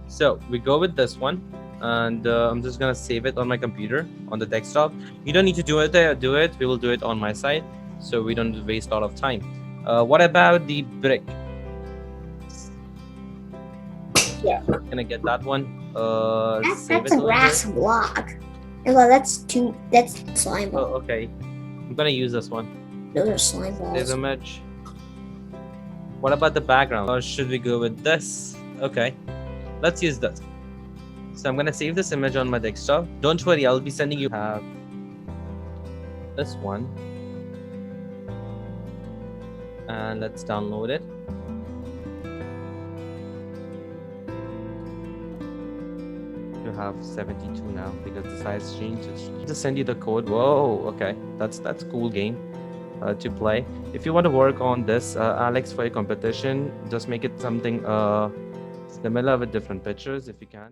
So we go with this one, and I'm just gonna save it on my computer on the desktop. You don't need to do it there. Do it. We will do it on my side, so we don't waste a lot of time. What about the brick? Yeah. Can I get that one? Save That's it a over here. grass block. Well, that's slime Oh, ball. okay. I'm gonna use this one. Those are slime Save balls. image. What about the background? Or should we go with this? Okay, let's use this. So I'm gonna save this image on my desktop. Don't worry, I'll be sending you have this one, and let's download it. You have 72 now because the size changes. Just send you the code. Whoa, okay, that's cool game to play. If you want to work on this, Alex, for your competition, just make it something similar with different pictures if you can.